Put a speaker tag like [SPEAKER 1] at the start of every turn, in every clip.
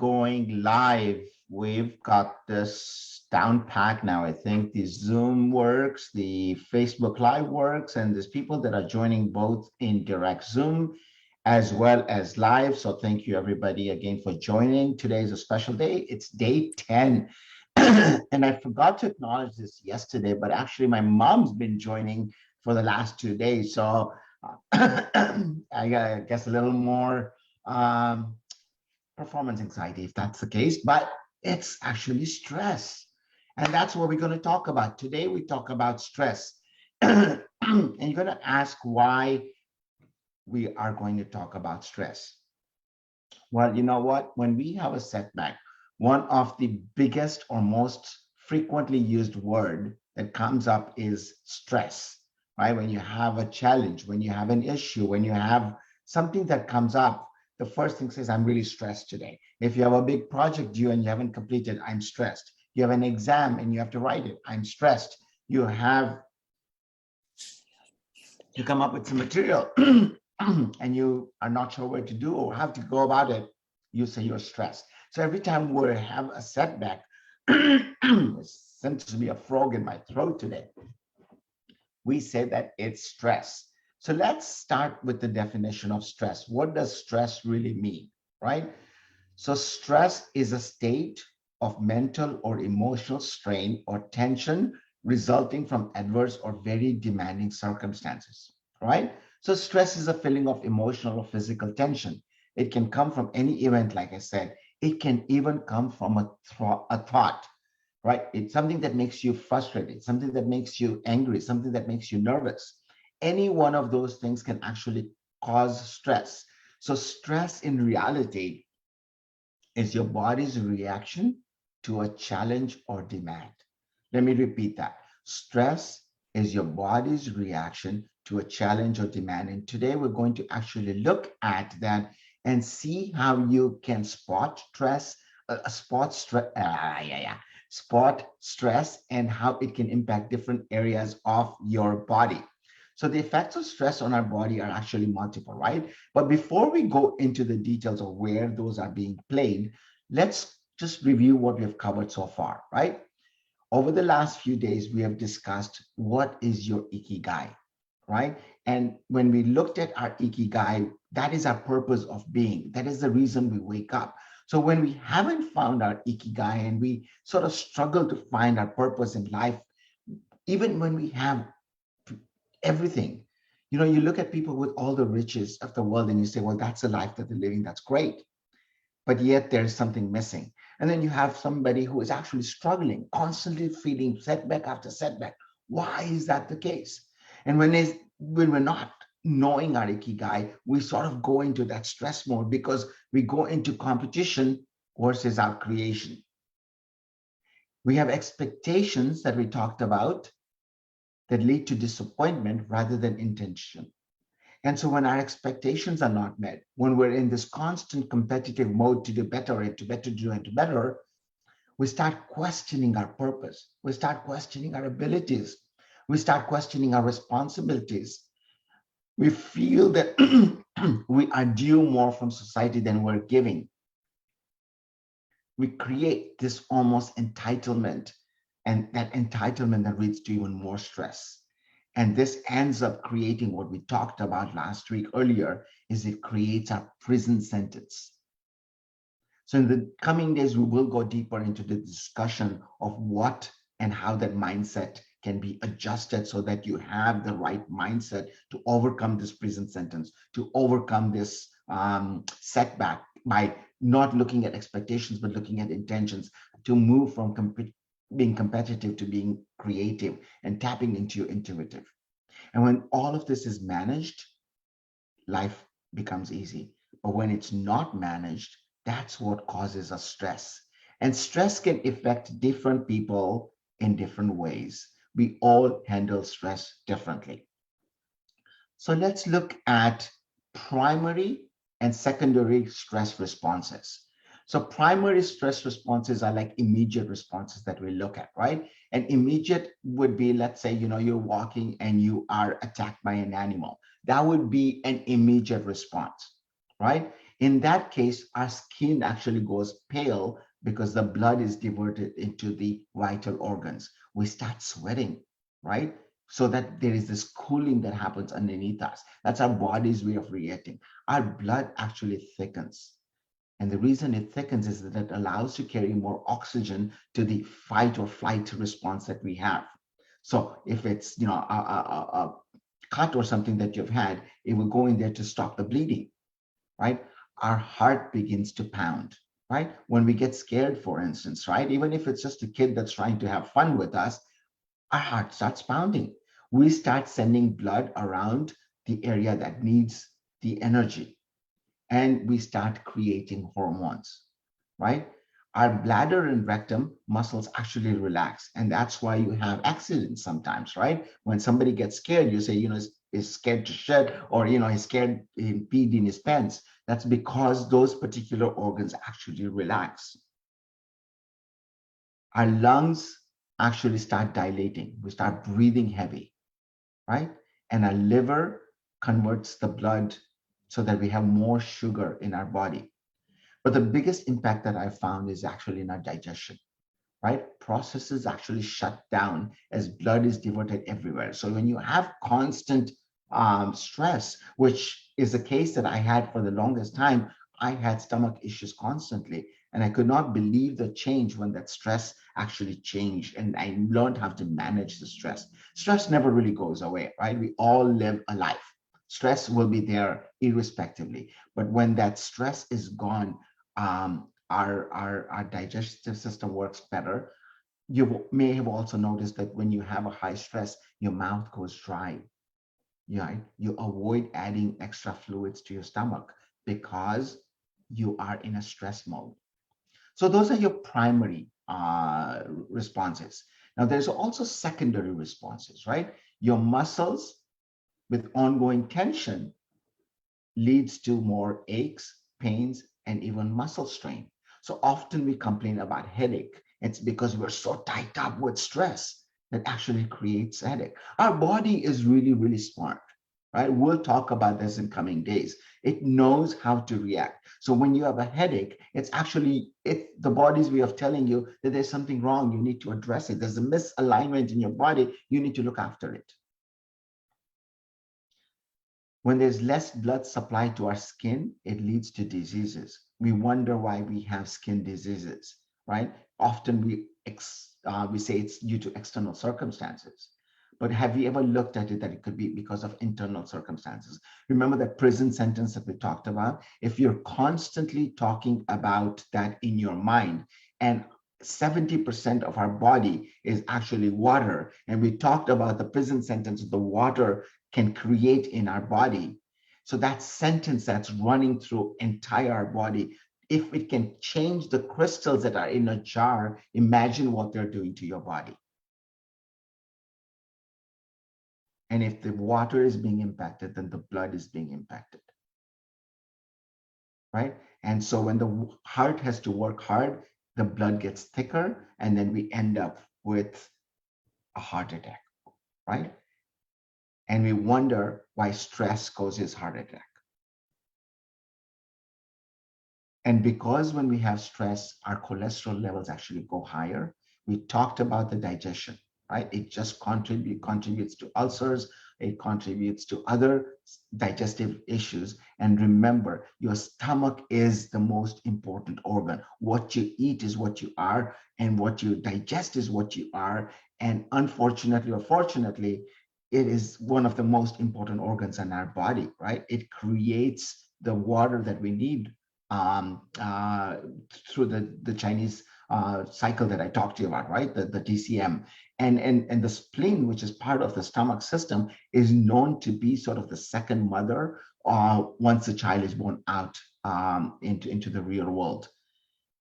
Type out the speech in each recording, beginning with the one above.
[SPEAKER 1] going live. We've got this down pat now. I think the Zoom works, the Facebook Live works, and there's people that are joining both in direct Zoom as well as live. So thank you everybody again for joining. Today is a special day. It's day 10. And I forgot to acknowledge this yesterday, but actually my mom's been joining for the last 2 days. So I guess a little more performance anxiety if that's the case, but it's actually stress. And that's what we're going to talk about. Today we talk about stress. And you're going to ask why we are going to talk about stress. Well, you know what? When we have a setback, one of the biggest or most frequently used word that comes up is stress, right? When you have a challenge, when you have an issue, when you have something that comes up, the first thing says, I'm really stressed today. If you have a big project due and you haven't completed, I'm stressed. You have an exam and you have to write it, I'm stressed. You come up with some material and you are not sure what to do or how to go about it, you say you're stressed. So every time we have a setback, it seems to be a frog in my throat today, we say that it's stress. So let's start with the definition of stress. What does stress really mean, right? So stress is a state of mental or emotional strain or tension resulting from adverse or very demanding circumstances, right? So stress is a feeling of emotional or physical tension. It can come from any event, like I said. It can even come from a thought, right? It's something that makes you frustrated, something that makes you angry, something that makes you nervous. Any one of those things can actually cause stress. So stress in reality is your body's reaction to a challenge or demand. Let me repeat that. Stress is your body's reaction to a challenge or demand. And today we're going to actually look at that and see how you can spot stress, spot stress and how it can impact different areas of your body. So the effects of stress on our body are actually multiple, right? But before we go into the details of where those are being played, let's just review what we have covered so far, right? Over the last few days, we have discussed what is your ikigai, right? And when we looked at our ikigai, that is our purpose of being. That is the reason we wake up. So when we haven't found our ikigai and we sort of struggle to find our purpose in life, even when we have everything, you look at people with all the riches of the world and you say, well, that's the life that they're living. That's great. But yet there's something missing. And then you have somebody who is actually struggling, constantly feeling setback after setback. Why is that the case? And when we're not knowing our ikigai, we sort of go into that stress mode because we go into competition versus our creation. We have expectations that we talked about that lead to disappointment rather than intention. And so when our expectations are not met, when we're in this constant competitive mode to do better and to better do and to better, we start questioning our purpose. We start questioning our abilities. We start questioning our responsibilities. We feel that we are due more from society than we're giving. We create this almost entitlement, and that entitlement that leads to even more stress. And this ends up creating what we talked about last week earlier, is it creates a prison sentence. So in the coming days, we will go deeper into the discussion of what and how that mindset can be adjusted so that you have the right mindset to overcome this prison sentence, to overcome this setback by not looking at expectations, but looking at intentions, to move from being competitive to being creative and tapping into your intuitive. And when all of this is managed, life becomes easy. But when it's not managed, that's what causes us stress. And stress can affect different people in different ways. We all handle stress differently. So let's look at primary and secondary stress responses. So primary stress responses are like immediate responses that we look at, right? And immediate would be, let's say, you're walking and you are attacked by an animal. That would be an immediate response, right? In that case, our skin actually goes pale because the blood is diverted into the vital organs. We start sweating, right? So that there is this cooling that happens underneath us. That's our body's way of reacting. Our blood actually thickens. And the reason it thickens is that it allows to carry more oxygen to the fight or flight response that we have. So if it's a cut or something that you've had, it will go in there to stop the bleeding, right? Our heart begins to pound, right? When we get scared, for instance, right? Even if it's just a kid that's trying to have fun with us, our heart starts pounding. We start sending blood around the area that needs the energy, and we start creating hormones, right? Our bladder and rectum muscles actually relax. And that's why you have accidents sometimes, right? When somebody gets scared, you say, is scared to shit, or, he's scared, he peed in his pants. That's because those particular organs actually relax. Our lungs actually start dilating. We start breathing heavy, right? And our liver converts the blood so that we have more sugar in our body. But the biggest impact that I found is actually in our digestion, right? Processes actually shut down as blood is diverted everywhere. So when you have constant stress, which is a case that I had for the longest time, I had stomach issues constantly. And I could not believe the change when that stress actually changed. And I learned how to manage the stress. Stress never really goes away, right? We all live a life. Stress will be there irrespectively. But when that stress is gone, our digestive system works better. You may have also noticed that when you have a high stress, your mouth goes dry. Yeah, you avoid adding extra fluids to your stomach because you are in a stress mode. So those are your primary responses. Now there's also secondary responses, right? Your muscles with ongoing tension leads to more aches, pains, and even muscle strain. So often we complain about headache. It's because we're so tied up with stress that actually creates headache. Our body is really, really smart, right? We'll talk about this in coming days. It knows how to react. So when you have a headache, it's actually the body's way of telling you that there's something wrong. You need to address it. There's a misalignment in your body. You need to look after it. When there's less blood supply to our skin, it leads to diseases. We wonder why we have skin diseases, right? Often we say it's due to external circumstances. But have you ever looked at it that it could be because of internal circumstances? Remember that prison sentence that we talked about? If you're constantly talking about that in your mind, and 70% of our body is actually water, and we talked about the prison sentence, the water can create in our body. So that sentence that's running through entire body, if it can change the crystals that are in a jar, imagine what they're doing to your body. And if the water is being impacted, then the blood is being impacted, right? And so when the heart has to work hard, the blood gets thicker, and then we end up with a heart attack, right? And we wonder why stress causes heart attack. And because when we have stress, our cholesterol levels actually go higher. We talked about the digestion, right? It just contributes to ulcers. It contributes to other digestive issues. And remember, your stomach is the most important organ. What you eat is what you are, and what you digest is what you are. And unfortunately or fortunately, it is one of the most important organs in our body, right? It creates the water that we need um, uh, through the Chinese cycle that I talked to you about, right? The DCM. And the spleen, which is part of the stomach system, is known to be sort of the second mother once the child is born out into the real world.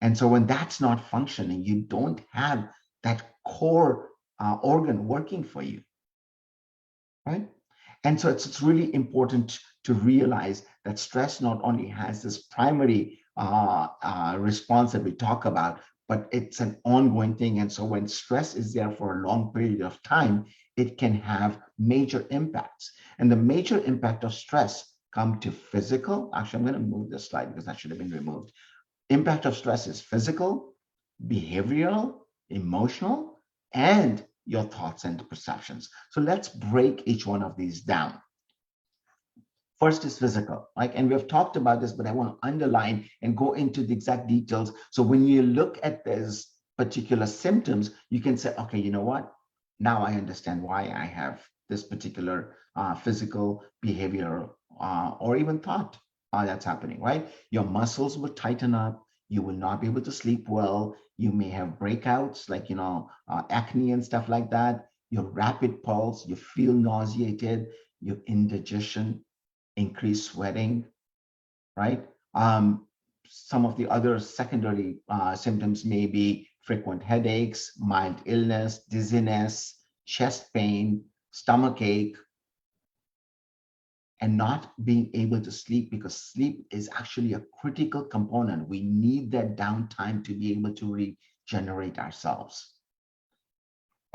[SPEAKER 1] And so when that's not functioning, you don't have that core organ working for you, right? And so it's really important to realize that stress not only has this primary response that we talk about, but it's an ongoing thing. And so when stress is there for a long period of time, it can have major impacts. And the major impact of stress come to physical. Actually, I'm going to move this slide because that should have been removed. Impact of stress is physical, behavioral, emotional, and your thoughts and perceptions. So let's break each one of these down. First is physical, right? And we have talked about this, but I want to underline and go into the exact details. So when you look at these particular symptoms, you can say, okay, you know what? Now I understand why I have this particular physical, behavioral, or even thought that's happening, right? Your muscles will tighten up. You will not be able to sleep well. You may have breakouts like, acne and stuff like that. Your rapid pulse, you feel nauseated, your indigestion, increased sweating, right? Some of the other secondary symptoms may be frequent headaches, mild illness, dizziness, chest pain, stomach ache, and not being able to sleep, because sleep is actually a critical component. We need that downtime to be able to regenerate ourselves.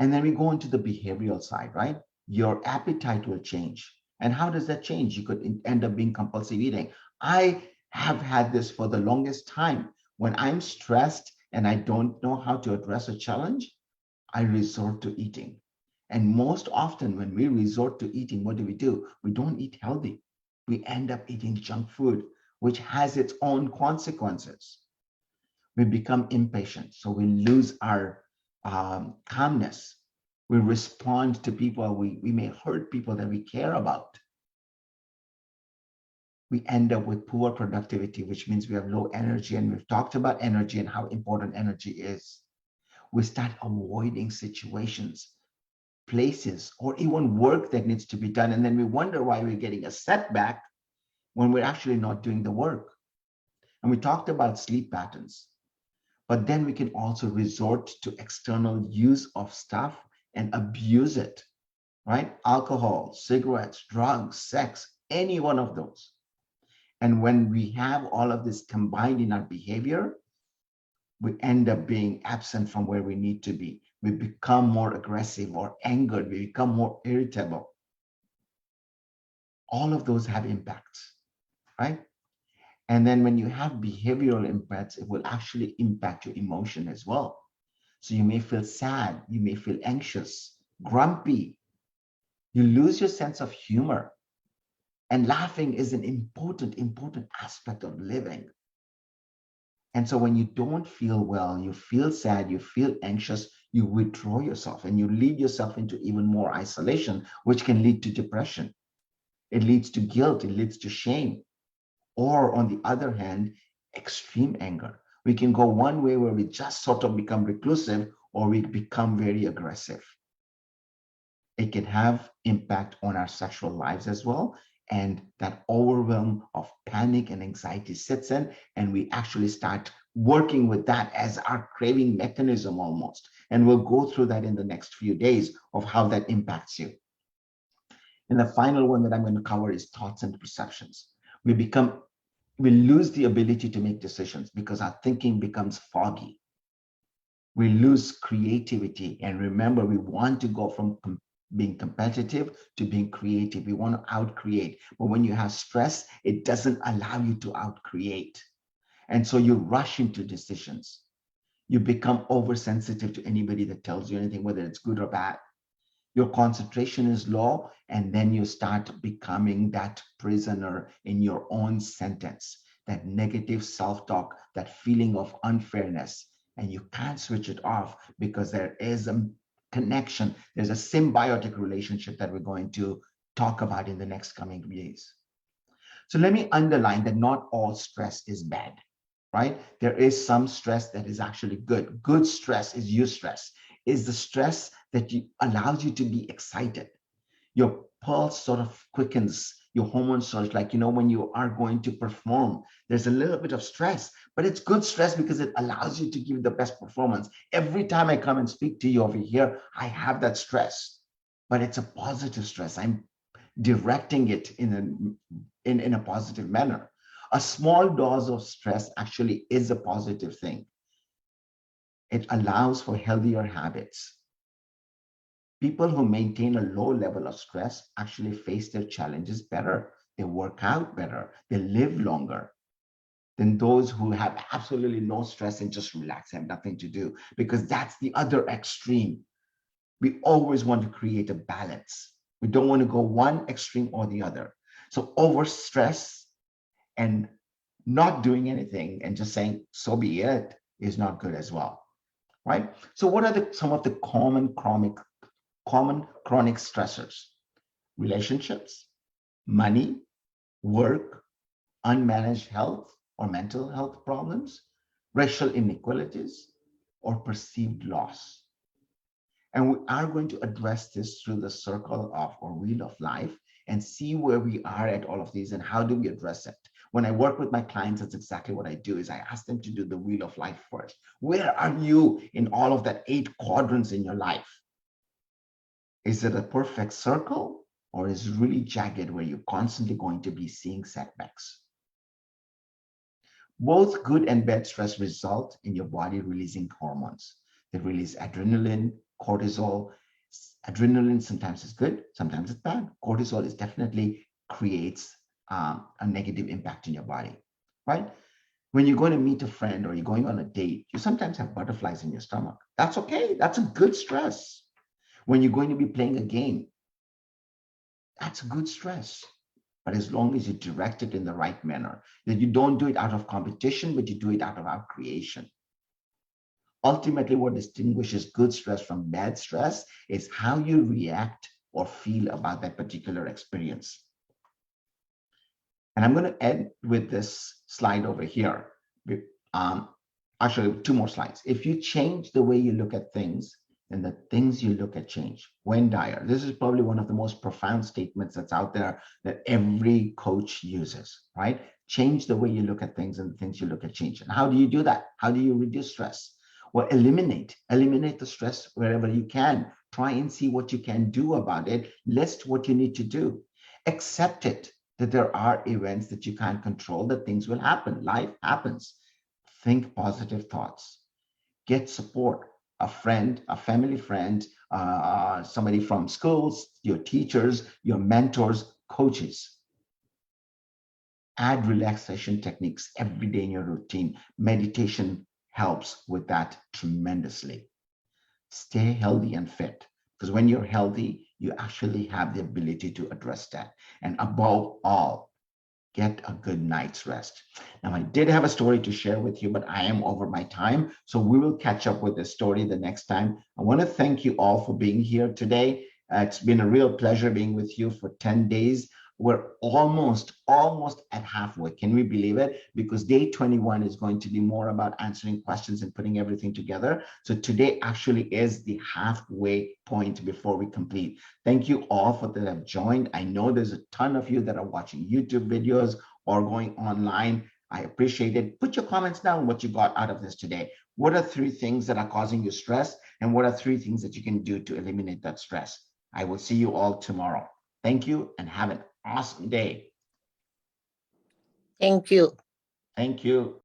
[SPEAKER 1] And then we go into the behavioral side, right? Your appetite will change. And how does that change? You could end up being compulsive eating. I have had this for the longest time. When I'm stressed and I don't know how to address a challenge, I resort to eating. And most often, when we resort to eating, what do? We don't eat healthy. We end up eating junk food, which has its own consequences. We become impatient, so we lose our calmness. We respond to people, we may hurt people that we care about. We end up with poor productivity, which means we have low energy. And we've talked about energy and how important energy is. We start avoiding situations, places, or even work that needs to be done. And then we wonder why we're getting a setback when we're actually not doing the work. And we talked about sleep patterns. But then we can also resort to external use of stuff and abuse it, right? Alcohol, cigarettes, drugs, sex, any one of those. And when we have all of this combined in our behavior, we end up being absent from where we need to be. We become more aggressive or angered. We become more irritable. All of those have impacts, right? And then when you have behavioral impacts, it will actually impact your emotion as well. So you may feel sad, you may feel anxious, grumpy. You lose your sense of humor. And laughing is an important aspect of living. And so when you don't feel well, you feel sad, you feel anxious, you withdraw yourself and you lead yourself into even more isolation, which can lead to depression. It leads to guilt, it leads to shame. Or on the other hand, extreme anger. We can go one way where we just sort of become reclusive, or we become very aggressive. It can have impact on our sexual lives as well. And that overwhelm of panic and anxiety sits in, and we actually start working with that as our craving mechanism almost. And we'll go through that in the next few days of how that impacts you. And the final one that I'm going to cover is thoughts and perceptions. We lose the ability to make decisions because our thinking becomes foggy. We lose creativity. And remember, we want to go from being competitive to being creative. We want to outcreate. But when you have stress, it doesn't allow you to outcreate. And so you rush into decisions. You become oversensitive to anybody that tells you anything, whether it's good or bad. Your concentration is low, and then you start becoming that prisoner in your own sentence, that negative self-talk, that feeling of unfairness, and you can't switch it off because there is a connection. There's a symbiotic relationship that we're going to talk about in the next coming days. So let me underline that not all stress is bad, right? There is some stress that is actually good. Good stress is eustress, is the stress that allows you to be excited. Your pulse sort of quickens, your hormones surge, like, when you are going to perform, there's a little bit of stress, but it's good stress because it allows you to give the best performance. Every time I come and speak to you over here, I have that stress, but it's a positive stress. I'm directing it in a positive manner. A small dose of stress actually is a positive thing. It allows for healthier habits. People who maintain a low level of stress actually face their challenges better. they work out better, they live longer than those who have absolutely no stress and just relax, have nothing to do, because that's the other extreme. We always want to create a balance. We don't want to go one extreme or the other. So over stress and not doing anything and just saying, so be it, is not good as well, right? So what are some of the common chronic stressors? Relationships, money, work, unmanaged health or mental health problems, racial inequalities, or perceived loss. And we are going to address this through the circle of or wheel of life and see where we are at all of these and how do we address it. When I work with my clients, that's exactly what I do is I ask them to do the wheel of life first. Where are you in all of that 8 quadrants in your life? Is it a perfect circle or is it really jagged where you're constantly going to be seeing setbacks? Both good and bad stress result in your body releasing hormones. They release adrenaline, cortisol. Adrenaline sometimes is good, sometimes it's bad. Cortisol is definitely creates a negative impact in your body, right? When you're going to meet a friend or you're going on a date, you sometimes have butterflies in your stomach. That's okay. That's a good stress. When you're going to be playing a game, that's a good stress. But as long as you direct it in the right manner, that you don't do it out of competition, but you do it out of our creation. Ultimately, what distinguishes good stress from bad stress is how you react or feel about that particular experience. And I'm going to end with this slide over here. Um, Actually, 2 more slides. If you change the way you look at things, then the things you look at change. Wayne Dyer, this is probably one of the most profound statements that's out there that every coach uses, right? Change the way you look at things and the things you look at change. And how do you do that? How do you reduce stress? Well, eliminate the stress wherever you can. Try and see what you can do about it. List what you need to do. Accept it, that there are events that you can't control, that things will happen. Life happens. Think positive thoughts. Get support, a friend, a family friend, somebody from schools, your teachers, your mentors, coaches. Add relaxation techniques every day in your routine. Meditation helps with that tremendously. Stay healthy and fit, because when you're healthy, you actually have the ability to address that. And above all, get a good night's rest. Now, I did have a story to share with you, but I am over my time. So we will catch up with this story the next time. I want to thank you all for being here today. It's been a real pleasure being with you for 10 days. We're almost at halfway. Can we believe it? Because day 21 is going to be more about answering questions and putting everything together. So today actually is the halfway point before we complete. Thank you all for that have joined. I know there's a ton of you that are watching YouTube videos or going online. I appreciate it. Put your comments down what you got out of this today. What are 3 things that are causing you stress? And what are 3 things that you can do to eliminate that stress? I will see you all tomorrow. Thank you and have an awesome day.
[SPEAKER 2] Thank you.
[SPEAKER 1] Thank you.